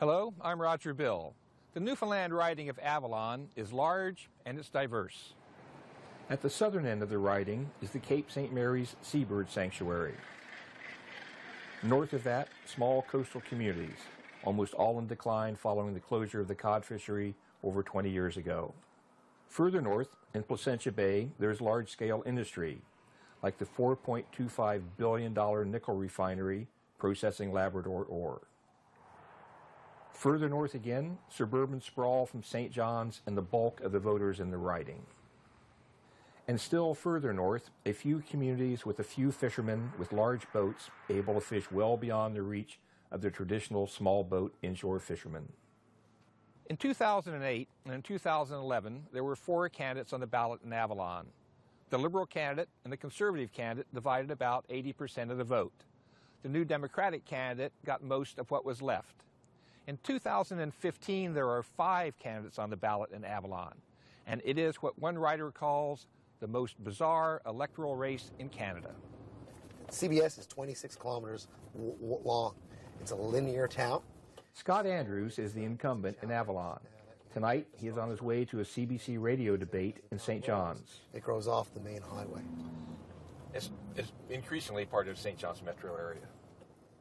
Hello, I'm Roger Bill. The Newfoundland riding of Avalon is large and it's diverse. At the southern end of the riding is the Cape St. Mary's Seabird Sanctuary. North of that, small coastal communities, almost all in decline following the closure of the cod fishery over 20 years ago. Further north, in Placentia Bay, there's large-scale industry, like the $4.25 billion nickel refinery processing Labrador ore. Further north again, suburban sprawl from St. John's and the bulk of the voters in the riding. And still further north, a few communities with a few fishermen with large boats able to fish well beyond the reach of the traditional small boat inshore fishermen. In 2008 and in 2011, there were 4 candidates on the ballot in Avalon. The Liberal candidate and the Conservative candidate divided about 80% of the vote. The New Democratic candidate got most of what was left. In 2015, there are 5 candidates on the ballot in Avalon, and it is what one writer calls the most bizarre electoral race in Canada. CBS is 26 kilometers long. It's a linear town. Scott Andrews is the incumbent in Avalon. Tonight, he is on his way to a CBC radio debate in St. John's. It grows off the main highway. It's increasingly part of St. John's metro area.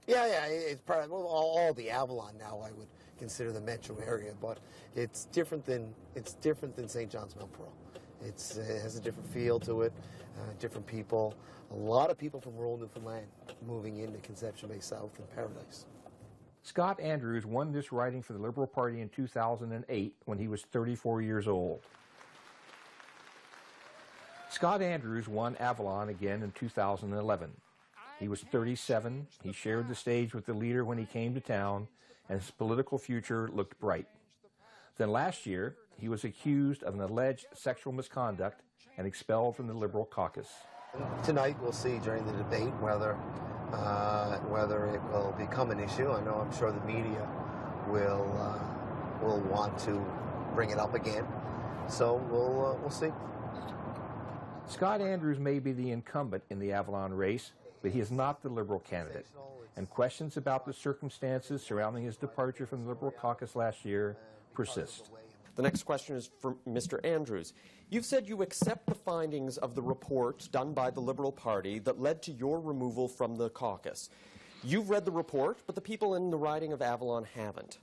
Yeah, it's part of all the Avalon now. I would consider the metro area, but it's different than St. John's Mount Pearl. It has a different feel to it, different people. A lot of people from rural Newfoundland moving into Conception Bay South and Paradise. Scott Andrews won this riding for the Liberal Party in 2008 when he was 34 years old. Scott Andrews won Avalon again in 2011. He was 37, he shared the stage with the leader when he came to town, and his political future looked bright. Then last year, he was accused of an alleged sexual misconduct and expelled from the Liberal caucus. Tonight we'll see during the debate whether it will become an issue. I'm sure the media will want to bring it up again. So we'll see. Scott Andrews may be the incumbent in the Avalon race, but he is not the Liberal candidate, and questions about the circumstances surrounding his departure from the Liberal caucus last year persist. The next question is for Mr. Andrews. You've said you accept the findings of the report done by the Liberal Party that led to your removal from the caucus. You've read the report, but the people in the riding of Avalon haven't.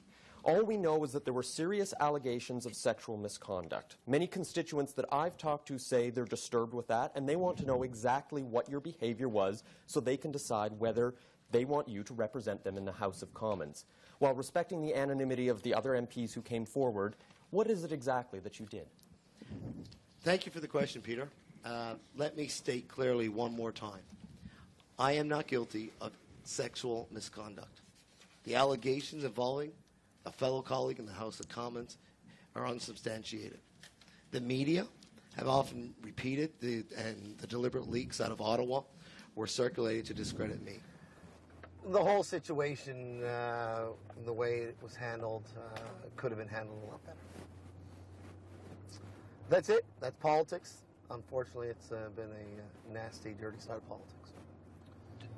All we know is that there were serious allegations of sexual misconduct. Many constituents that I've talked to say they're disturbed with that, and they want to know exactly what your behavior was so they can decide whether they want you to represent them in the House of Commons. While respecting the anonymity of the other MPs who came forward, what is it exactly that you did? Thank you for the question, Peter. Let me state clearly one more time. I am not guilty of sexual misconduct. The allegations involving a fellow colleague in the House of Commons are unsubstantiated. The media have often repeated and the deliberate leaks out of Ottawa were circulated to discredit me. The whole situation, the way it was handled, could have been handled a lot better. That's it. That's politics. Unfortunately, it's been a nasty, dirty side of politics.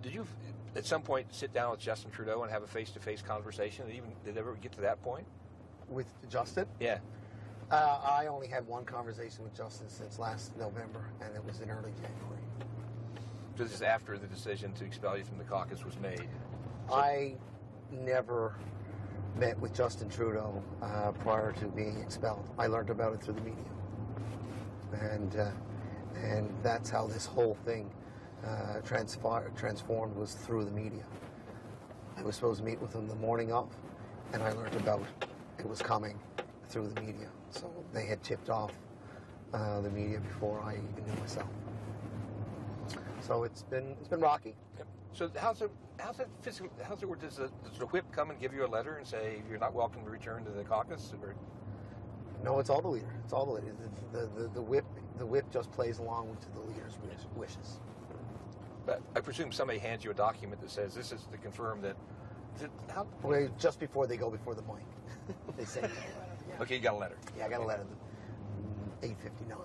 Did you, at some point, sit down with Justin Trudeau and have a face-to-face conversation? Did it ever get to that point? With Justin? Yeah. I only had one conversation with Justin since last November, and it was in early January. This is after the decision to expel you from the caucus was made. I never met with Justin Trudeau prior to being expelled. I learned about it through the media. And that's how this whole thing transformed, was through the media. I was supposed to meet with him the morning of, and I learned about it was coming through the media. So they had tipped off the media before I even knew myself. So it's been rocky. Yep. So how's it work? Does the whip come and give you a letter and say you're not welcome to return to the caucus? Or? No, it's all the leader. It's all the leader. The whip just plays along with the leader's wishes. But I presume somebody hands you a document that says this is to confirm that. Well, just before they go before the mic, they say. Okay, you got a letter. Yeah, I got a letter. 8:59.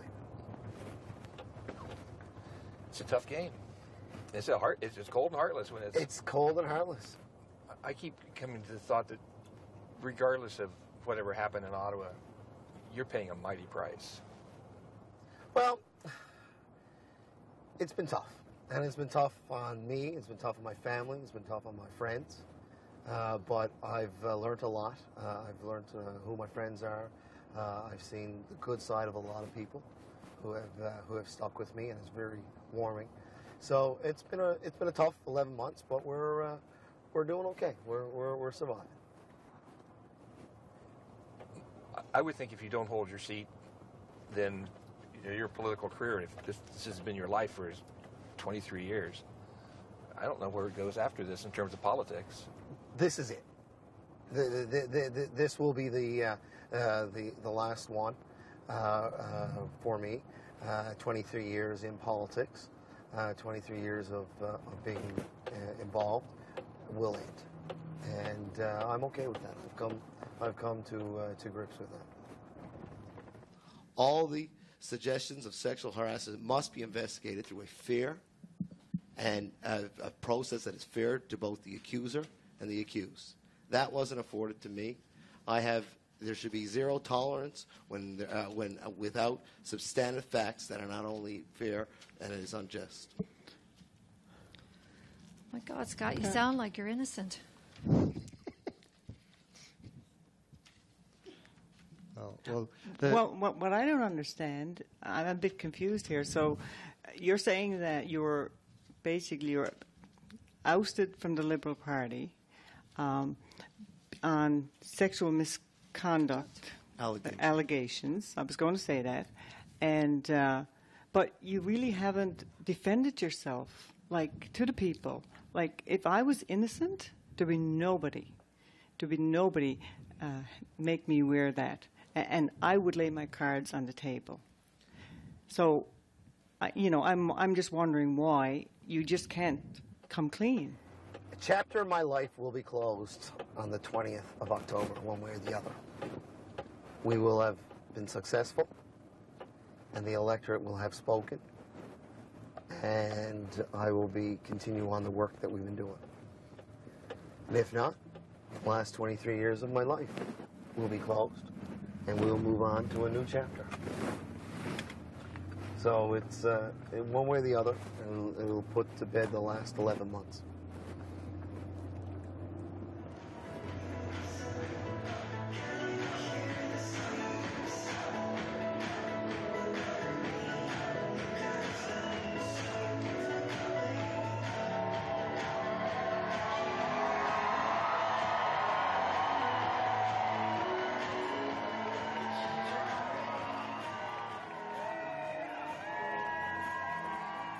It's a tough game. It's cold and heartless when it's. It's cold and heartless. I keep coming to the thought that regardless of whatever happened in Ottawa, you're paying a mighty price. Well, it's been tough. And it's been tough on me. It's been tough on my family. It's been tough on my friends. But I've learned a lot. I've learned who my friends are. I've seen the good side of a lot of people who have stuck with me, and it's very warming. So it's been a tough 11 months, but we're doing okay. We're surviving. I would think if you don't hold your seat, then your political career, if this has been your life for 23 years, I don't know where it goes after this in terms of politics. This is it. This will be the last one for me. 23 years in politics, 23 years of being involved will end, and I'm okay with that. I've come to grips with that. All the suggestions of sexual harassment must be investigated through a fair and a process that is fair to both the accuser and the accused. That wasn't afforded to me. There should be zero tolerance when without substantive facts that are not only fair and it is unjust. My God, Scott, you sound like you're innocent. Well, what I don't understand, I'm a bit confused here. So you're saying that you're ousted from the Liberal Party on sexual misconduct allegations. I was going to say that, and but you really haven't defended yourself, like, to the people. Like, if I was innocent, there'd be nobody make me wear that. And I would lay my cards on the table. So, I'm just wondering why you just can't come clean. A chapter of my life will be closed on the 20th of October, one way or the other. We will have been successful, and the electorate will have spoken, and I will continue on the work that we've been doing. And if not, the last 23 years of my life will be closed, and we'll move on to a new chapter. So it's one way or the other, it'll put to bed the last 11 months.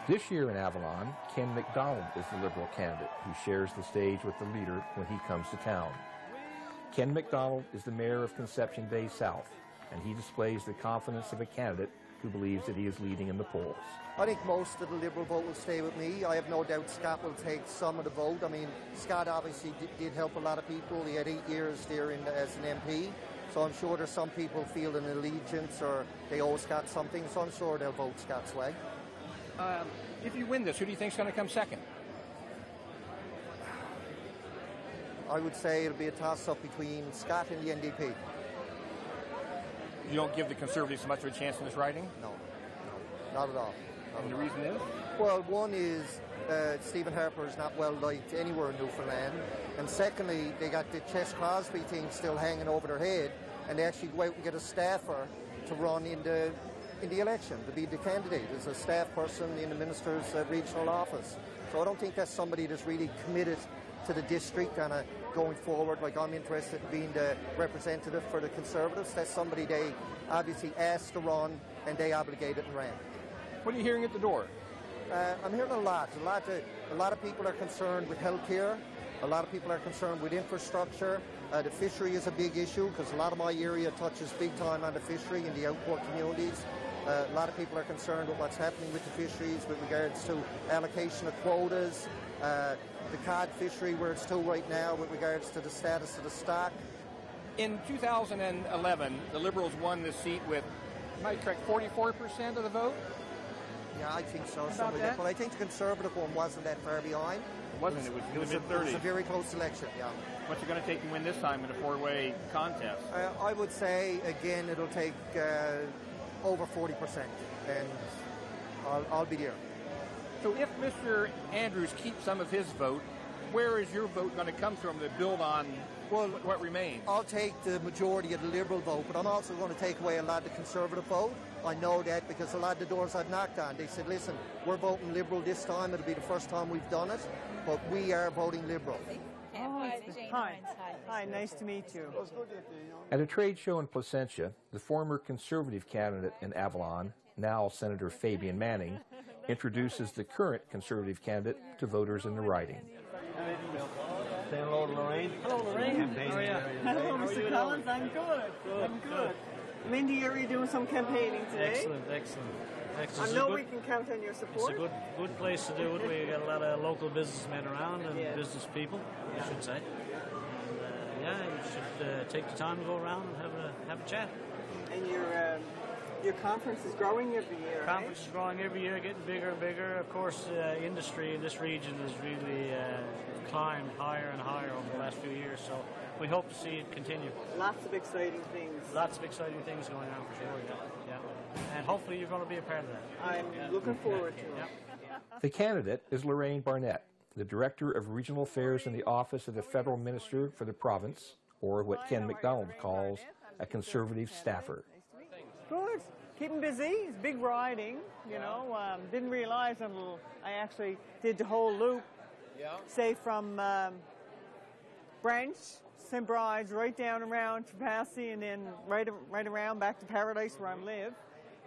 This year in Avalon, Ken McDonald is the Liberal candidate who shares the stage with the leader when he comes to town. Ken McDonald is the mayor of Conception Bay South, and he displays the confidence of a candidate who believes that he is leading in the polls. I think most of the Liberal vote will stay with me. I have no doubt Scott will take some of the vote. I mean, Scott obviously did help a lot of people. He had 8 years there as an MP. So I'm sure there's some people feel an allegiance or they owe Scott something. So I'm sure they'll vote Scott's way. If you win this, who do you think is going to come second? I would say it'll be a toss-up between Scott and the NDP. You don't give the Conservatives much of a chance in this riding? No, not at all. And the reason is? Well, one is Stephen Harper is not well liked anywhere in Newfoundland. And secondly, they got the Chess Crosby thing still hanging over their head, and they actually go out and get a staffer to run in the election, to be the candidate as a staff person in the minister's regional office. So I don't think that's somebody that's really committed to the district and going forward. Like, I'm interested in being the representative for the Conservatives. That's somebody they obviously asked to run, and they obligated and ran. What are you hearing at the door? I'm hearing a lot. A lot of people are concerned with healthcare. A lot of people are concerned with infrastructure. The fishery is a big issue because a lot of my area touches big time on the fishery in the outport communities. A lot of people are concerned with what's happening with the fisheries with regards to allocation of quotas, the cod fishery where it's to right now with regards to the status of the stock. In 2011, the Liberals won this seat with, am I correct, 44% of the vote? Yeah, I think so. But I think the Conservative one wasn't that far behind. It wasn't. It was in the mid-30s. It was a very close election, yeah. What's it going to take to win this time in a four-way contest? I would say, again, it'll take over 40%, and I'll be there. So if Mr. Andrews keeps some of his vote, where is your vote going to come from to build on what remains? I'll take the majority of the Liberal vote, but I'm also going to take away a lot of the Conservative vote. I know that because a lot of the doors I've knocked on, they said, listen, we're voting Liberal this time. It'll be the first time we've done it, but we are voting Liberal. Hi, nice to meet you. At a trade show in Placentia, the former Conservative candidate in Avalon, now Senator Fabian Manning, introduces the current Conservative candidate to voters in the riding. Say hello to Lorraine. Hello, Lorraine. How are you? Hello, Mr. Collins. I'm good. I'm good. Mindy, are you doing some campaigning today? Excellent. I know we can count on your support. It's a good place to do it. We got a lot of local businessmen around and business people, I should say. And you should take the time to go around and have a chat. And your conference is growing every year. Conference is growing every year, getting bigger and bigger. Of course, industry in this region has really climbed higher and higher over the last few years. So we hope to see it continue. Lots of exciting things. Lots of exciting things going on for sure. Yeah. And hopefully you're going to be a part of that. I'm looking forward to it. The candidate is Lorraine Barnett, the Director of Regional Affairs in the Office of the Federal Minister for the Province, or what Ken McDonald calls a Conservative staffer. Good. Keeping busy. It's big riding, you know. Didn't realize until I actually did the whole loop, say from Branch, St. Bride's, right down around Trapassi, and then right around back to Paradise where I live.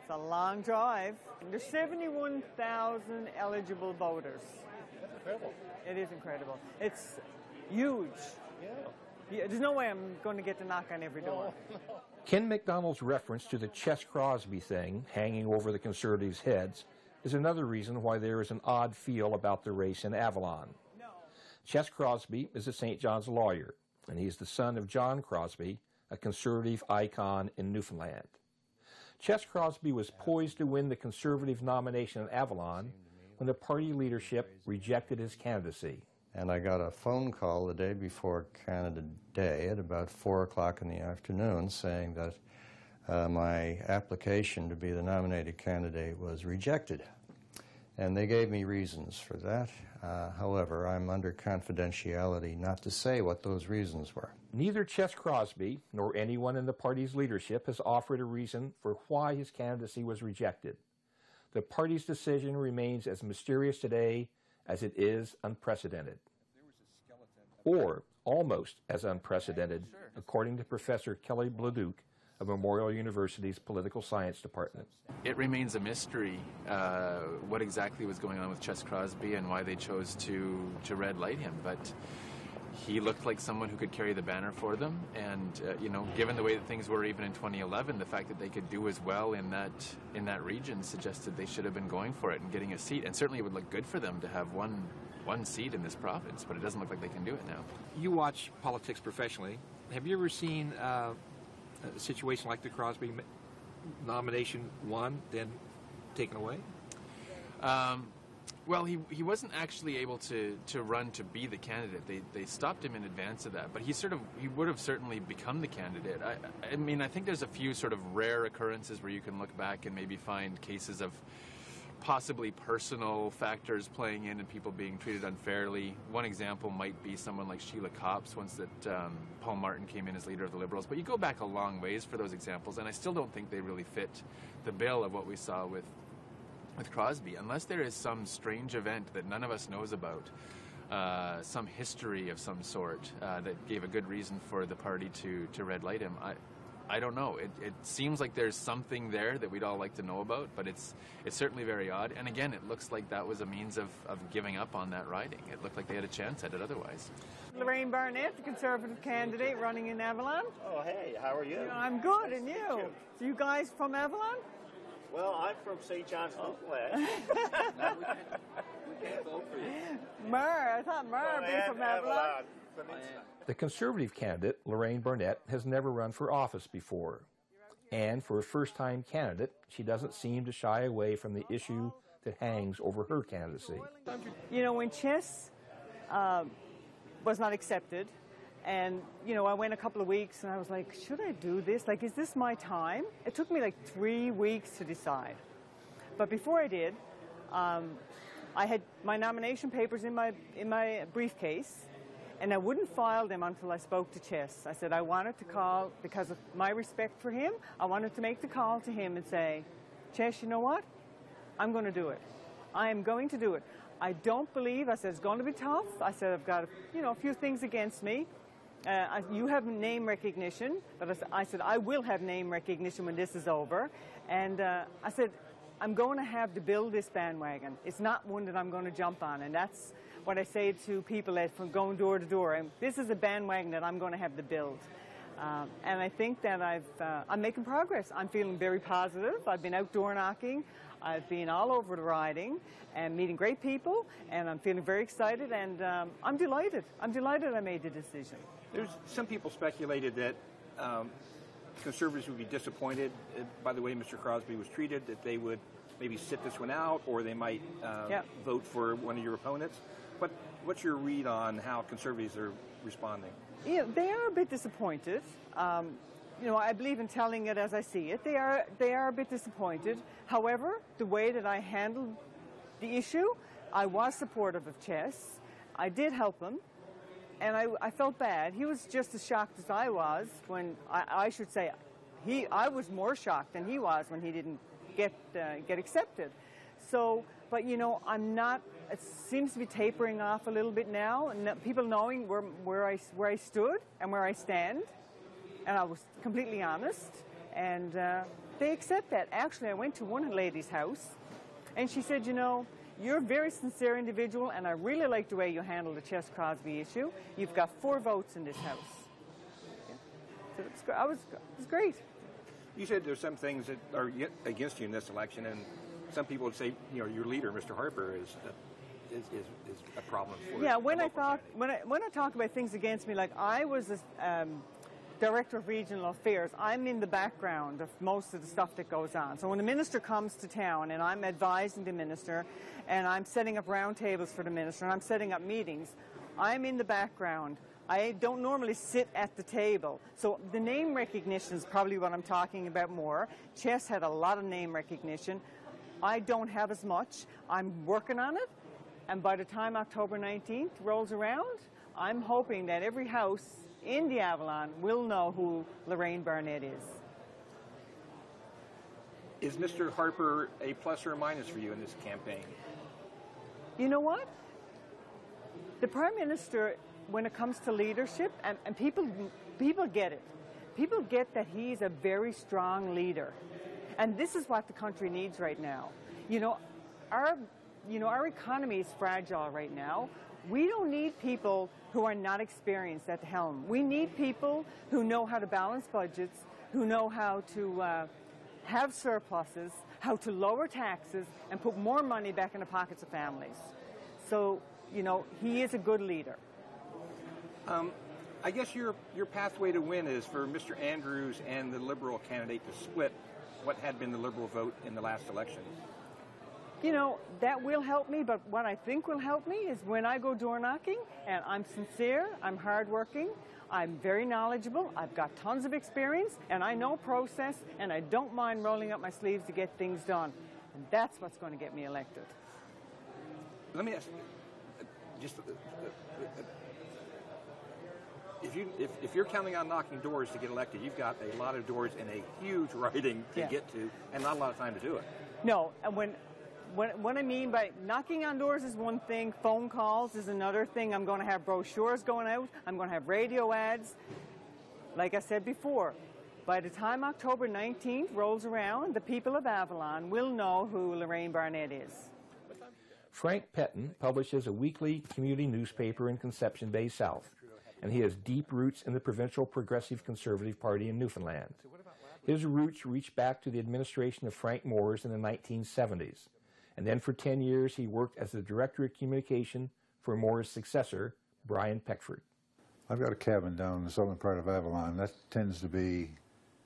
It's a long drive. There's 71,000 eligible voters. That's incredible. It is incredible. It's huge. Yeah, there's no way I'm going to get to knock on every door. Ken McDonald's reference to the Chess Crosby thing hanging over the Conservatives' heads is another reason why there is an odd feel about the race in Avalon. Chess Crosby is a St. John's lawyer, and he is the son of John Crosby, a Conservative icon in Newfoundland. Chess Crosby was poised to win the Conservative nomination in Avalon when the party leadership rejected his candidacy. And I got a phone call the day before Canada Day at about 4 o'clock in the afternoon saying that my application to be the nominated candidate was rejected. And they gave me reasons for that. However, I'm under confidentiality not to say what those reasons were. Neither Chess Crosby nor anyone in the party's leadership has offered a reason for why his candidacy was rejected. The party's decision remains as mysterious today as it is unprecedented. Or almost as unprecedented, according to Professor Kelly Bladuc of Memorial University's Political Science Department. It remains a mystery what exactly was going on with Chess Crosby and why they chose to red light him, but he looked like someone who could carry the banner for them, and given the way that things were even in 2011, the fact that they could do as well in that region suggested they should have been going for it and getting a seat, and certainly it would look good for them to have one seat in this province, but it doesn't look like they can do it now. You watch politics professionally. Have you ever seen a situation like the Crosby nomination won, then taken away? Well, he wasn't actually able to run to be the candidate. They stopped him in advance of that, but he would have certainly become the candidate. I mean, I think there's a few sort of rare occurrences where you can look back and maybe find cases of possibly personal factors playing in and people being treated unfairly. One example might be someone like Sheila Copps, once that Paul Martin came in as leader of the Liberals. But you go back a long ways for those examples, and I still don't think they really fit the bill of what we saw with Crosby, unless there is some strange event that none of us knows about, some history of some sort that gave a good reason for the party to red light him. I don't know. It seems like there's something there that we'd all like to know about, but it's certainly very odd. And again, it looks like that was a means of giving up on that riding. It looked like they had a chance at it otherwise. Lorraine Barnett, the Conservative candidate running in Avalon. Oh, hey, how are you? I'm good, and you? So you guys from Avalon? Well, I'm from St. John's, Newfoundland. We can't vote for you. I thought would be from Avalon. The Conservative candidate, Lorraine Barnett, has never run for office before. And for a first-time candidate, she doesn't seem to shy away from the issue that hangs over her candidacy. You know, when Chess was not accepted, And, you know, I went a couple of weeks and I was like, should I do this? Like, is this my time? It took me like 3 weeks to decide. But before I did, I had my nomination papers in my briefcase, and I wouldn't file them until I spoke to Chess. I said I wanted to call, because of my respect for him, I wanted to make the call to him and say, Chess, you know what? I'm going to do it. I am going to do it. I don't believe, I said, it's going to be tough. I said, I've got, you know, a few things against me. You have name recognition, but I said, I will have name recognition when this is over. And I said, I'm going to have to build this bandwagon. It's not one that I'm going to jump on. And that's what I say to people that from going door to door. And this is a bandwagon that I'm going to have to build. And I think that I'm making progress. I'm feeling very positive. I've been outdoor knocking. I've been all over the riding and meeting great people, and I'm feeling very excited, and I'm delighted. I'm delighted I made the decision. There's some people speculated that Conservatives would be disappointed by the way Mr. Crosby was treated, that they would maybe sit this one out, or they might vote for one of your opponents. But what's your read on how Conservatives are responding? Yeah, they are a bit disappointed. You know, I believe in telling it as I see it. They are a bit disappointed. However, the way that I handled the issue, I was supportive of Chess. I did help him, and I felt bad. He was just as shocked as I was when, I should say, I was more shocked than he was when he didn't get accepted. So, but you know, I'm not. It seems to be tapering off a little bit now, and people knowing where I stood and where I stand. And I was completely honest, and they accept that. Actually, I went to one lady's house, and she said, you know, you're a very sincere individual, and I really like the way you handle the Chess Crosby issue. You've got 4 votes in this house. Yeah. So it was great. You said there's some things that are against you in this election, and some people would say, you know, your leader, Mr. Harper, is a problem for you. Yeah, when I talk about things against me, like I was a Director of Regional Affairs, I'm in the background of most of the stuff that goes on. So when the minister comes to town and I'm advising the minister and I'm setting up roundtables for the minister and I'm setting up meetings, I'm in the background. I don't normally sit at the table. So the name recognition is probably what I'm talking about more. Chess had a lot of name recognition. I don't have as much. I'm working on it. And by the time October 19th rolls around, I'm hoping that every house in the Avalon will know who Lorraine Barnett is. Is Mr. Harper a plus or a minus for you in this campaign? You know what? The Prime Minister, when it comes to leadership, and people get it. People get that he's a very strong leader. And this is what the country needs right now. You know, our economy is fragile right now. We don't need people who are not experienced at the helm. We need people who know how to balance budgets, who know how to have surpluses, how to lower taxes, and put more money back in the pockets of families. So, you know, he is a good leader. I guess your pathway to win is for Mr. Andrews and the Liberal candidate to split what had been the Liberal vote in the last election. You know, that will help me, but what I think will help me is when I go door knocking, and I'm sincere, I'm hardworking, I'm very knowledgeable, I've got tons of experience, and I know process, and I don't mind rolling up my sleeves to get things done. And that's what's going to get me elected. Let me ask, just if you're counting on knocking doors to get elected, you've got a lot of doors in a huge riding to get to, and not a lot of time to do it. No, and what I mean by knocking on doors is one thing, phone calls is another thing. I'm going to have brochures going out. I'm going to have radio ads. Like I said before, by the time October 19th rolls around, the people of Avalon will know who Lorraine Barnett is. Frank Pettin publishes a weekly community newspaper in Conception Bay South, and he has deep roots in the Provincial Progressive Conservative Party in Newfoundland. His roots reach back to the administration of Frank Moores in the 1970s. And then for 10 years, he worked as the Director of Communication for Moore's successor, Brian Peckford. I've got a cabin down in the southern part of Avalon. That tends to be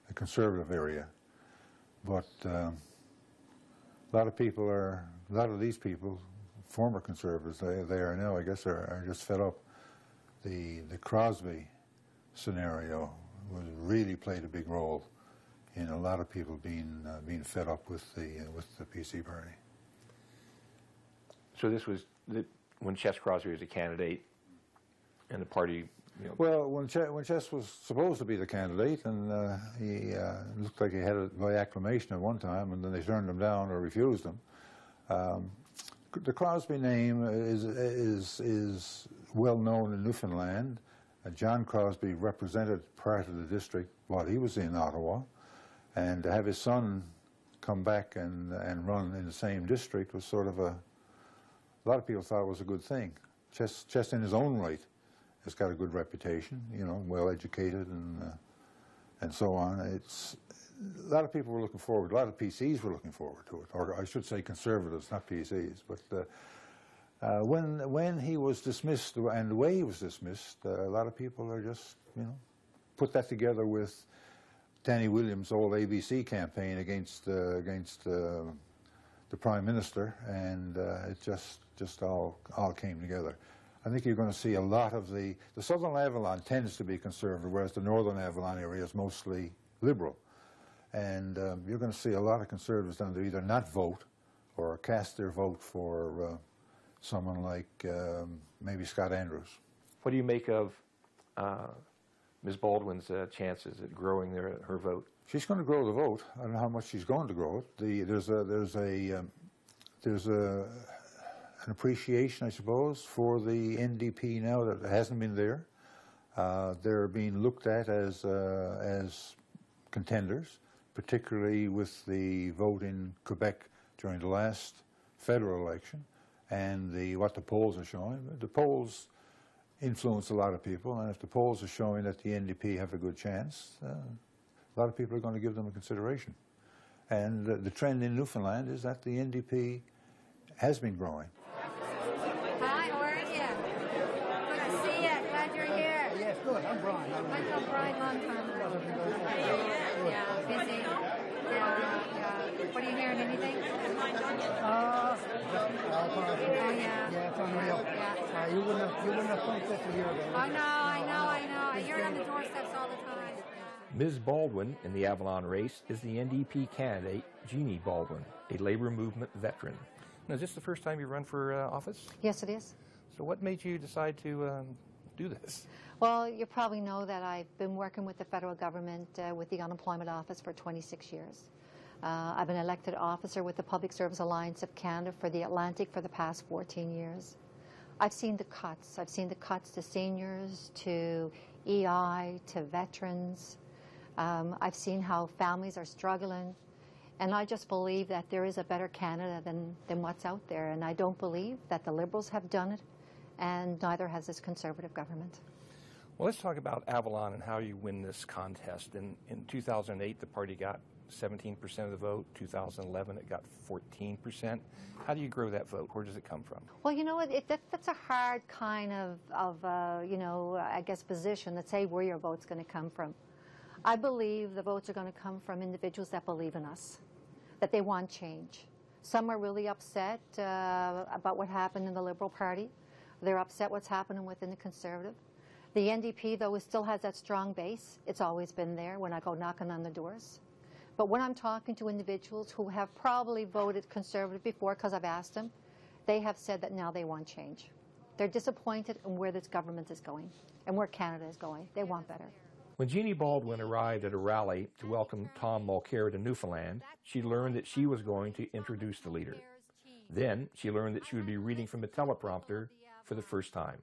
a conservative area. But a lot of these people, former conservatives, they are now, I guess, are just fed up. The Crosby scenario really played a big role in a lot of people being fed up with the PC party. So this was when Chess Crosby was a candidate, and the party. You know. Well, when Chess was supposed to be the candidate, and he looked like he had it by acclamation at one time, and then they turned him down or refused him. The Crosby name is well known in Newfoundland. John Crosby represented part of the district while he was in Ottawa, and to have his son come back and run in the same district was sort of a lot of people thought it was a good thing. Chess in his own right has got a good reputation, you know, well educated and so on. A lot of people were looking forward. A lot of PCs were looking forward to it, or I should say conservatives, not PCs. But when he was dismissed and the way he was dismissed, a lot of people are just, you know, put that together with Danny Williams' old ABC campaign against the Prime Minister, and it just all came together. I think you're going to see a lot of the Southern Avalon tends to be conservative, whereas the Northern Avalon area is mostly liberal. And you're going to see a lot of conservatives down there either not vote or cast their vote for someone like maybe Scott Andrews. What do you make of Ms. Baldwin's chances at growing her vote? She's going to grow the vote. I don't know how much she's going to grow it. There's an appreciation, I suppose, for the NDP now that hasn't been there. They're being looked at as contenders, particularly with the vote in Quebec during the last federal election and what the polls are showing. The polls influence a lot of people, and if the polls are showing that the NDP have a good chance, a lot of people are going to give them a consideration. And the trend in Newfoundland is that the NDP has been growing. Hi, how are you? Good to see you. Glad you're here. Yes, good. I'm Brian. I know Brian long time ago. Yeah, busy. Yeah. What are you hearing? Anything? Oh, yeah. Yeah, it's unreal. Yeah. You wouldn't have thought this a year ago. I know. I hear it on the doorsteps all the time. Ms. Baldwin in the Avalon race is the NDP candidate, Jeannie Baldwin, a labor movement veteran. Now, is this the first time you run for office? Yes, it is. So what made you decide to do this? Well, you probably know that I've been working with the federal government with the Unemployment Office for 26 years. I've been elected officer with the Public Service Alliance of Canada for the Atlantic for the past 14 years. I've seen the cuts. I've seen the cuts to seniors, to EI, to veterans. I've seen how families are struggling. And I just believe that there is a better Canada than what's out there. And I don't believe that the Liberals have done it, and neither has this Conservative government. Well, let's talk about Avalon and how you win this contest. In 2008, the party got 17% of the vote. 2011, it got 14%. How do you grow that vote? Where does it come from? Well, you know, that's a hard kind of you know, I guess, position to say where your vote's going to come from. I believe the votes are going to come from individuals that believe in us, that they want change. Some are really upset about what happened in the Liberal Party. They're upset what's happening within the Conservative. The NDP, though, still has that strong base. It's always been there when I go knocking on the doors. But when I'm talking to individuals who have probably voted Conservative before because I've asked them, they have said that now they want change. They're disappointed in where this government is going and where Canada is going. They want better. When Jeannie Baldwin arrived at a rally to welcome Tom Mulcair to Newfoundland, she learned that she was going to introduce the leader. Then she learned that she would be reading from a teleprompter for the first time.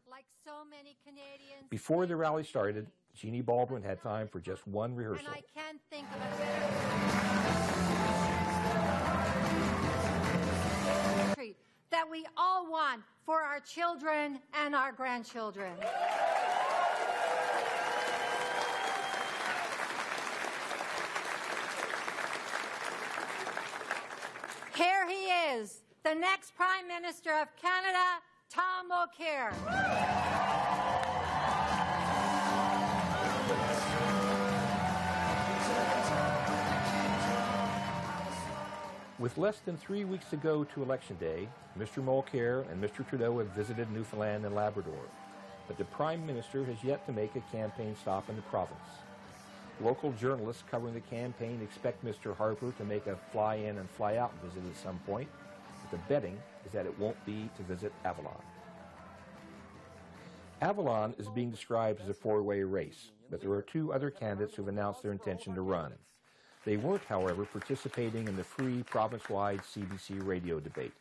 Before the rally started, Jeannie Baldwin had time for just one rehearsal. And I can't think of a better country that we all want for our children and our grandchildren. Here he is, the next Prime Minister of Canada, Tom Mulcair. With less than 3 weeks to go to Election Day, Mr. Mulcair and Mr. Trudeau have visited Newfoundland and Labrador. but the Prime Minister has yet to make a campaign stop in the province. Local journalists covering the campaign expect Mr. Harper to make a fly-in and fly-out visit at some point, but the betting is that it won't be to visit Avalon. Avalon is being described as a four-way race, but there are two other candidates who have announced their intention to run. They weren't, however, participating in the free province-wide CBC radio debate.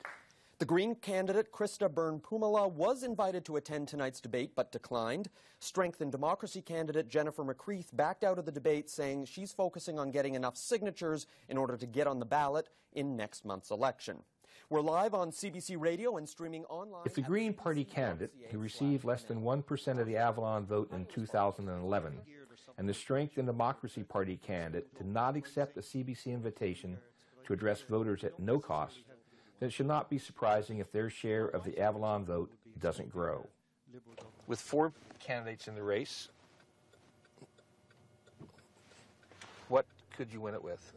The Green candidate, Krista Byrne-Puumala, was invited to attend tonight's debate but declined. Strength and Democracy candidate Jennifer McCreath backed out of the debate, saying she's focusing on getting enough signatures in order to get on the ballot in next month's election. We're live on CBC Radio and streaming online. If the Green Party candidate, who received less than 1% of the Avalon vote in 2011, and the Strength and Democracy Party candidate did not accept a CBC invitation to address voters at no cost, then it should not be surprising if their share of the Avalon vote doesn't grow. With four candidates in the race, what could you win it with?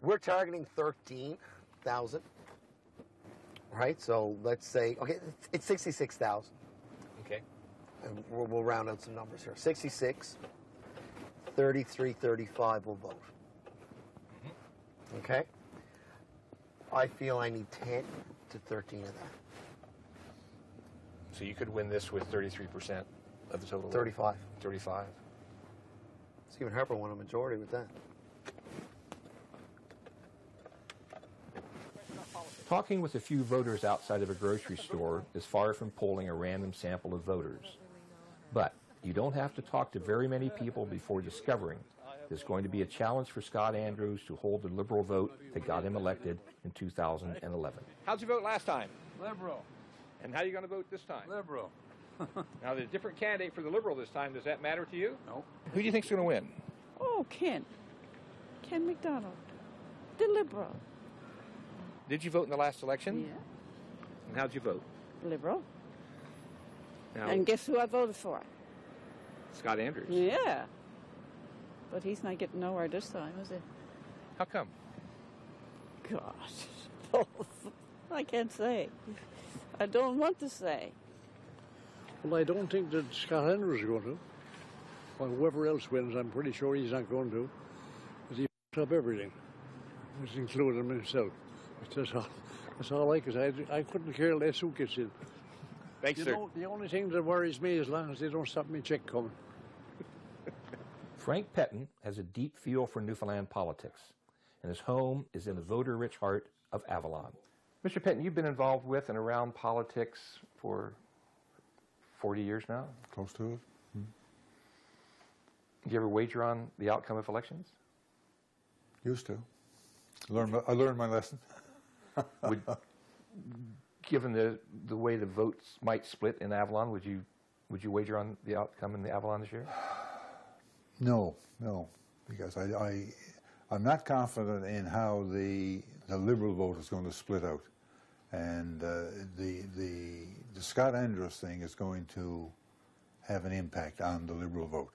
We're targeting 13,000, right? So let's say, okay, it's 66,000. Okay. And we'll round out some numbers here. 66, 33, 35 will vote. Okay? I feel I need 10 to 13 of that. So you could win this with 33% of the total 35. 35. Stephen Harper won a majority with that. Talking with a few voters outside of a grocery store is far from polling a random sample of voters. But you don't have to talk to very many people before discovering there's going to be a challenge for Scott Andrews to hold the Liberal vote that got him elected in 2011. How'd you vote last time? Liberal. And how are you going to vote this time? Liberal. Now, there's a different candidate for the Liberal this time. Does that matter to you? No. Who do you think's going to win? Oh, Ken McDonald, the Liberal. Did you vote in the last election? Yeah. And how'd you vote? Liberal. Now, And guess who I voted for? Scott Andrews. Yeah. But he's not getting nowhere this time, is he? How come? Gosh. I can't say. I don't want to say. Well, I don't think that Scott Andrews is going to. Well, whoever else wins, I'm pretty sure he's not going to. Because he f***ed up everything, which included himself. That's all I can say. I couldn't care less who gets in. Thanks, sir. The only thing that worries me, as long as they don't stop me check coming. Frank Pettin has a deep feel for Newfoundland politics, and his home is in the voter-rich heart of Avalon. Mr. Pettin, you've been involved with and around politics for 40 years now? Close to it. Did you ever wager on the outcome of elections? Used to. I learned my lesson. Given the way the votes might split in Avalon, would you wager on the outcome in the Avalon this year? No, because I'm not confident in how the Liberal vote is going to split out, and the Scott Andrews thing is going to have an impact on the Liberal vote.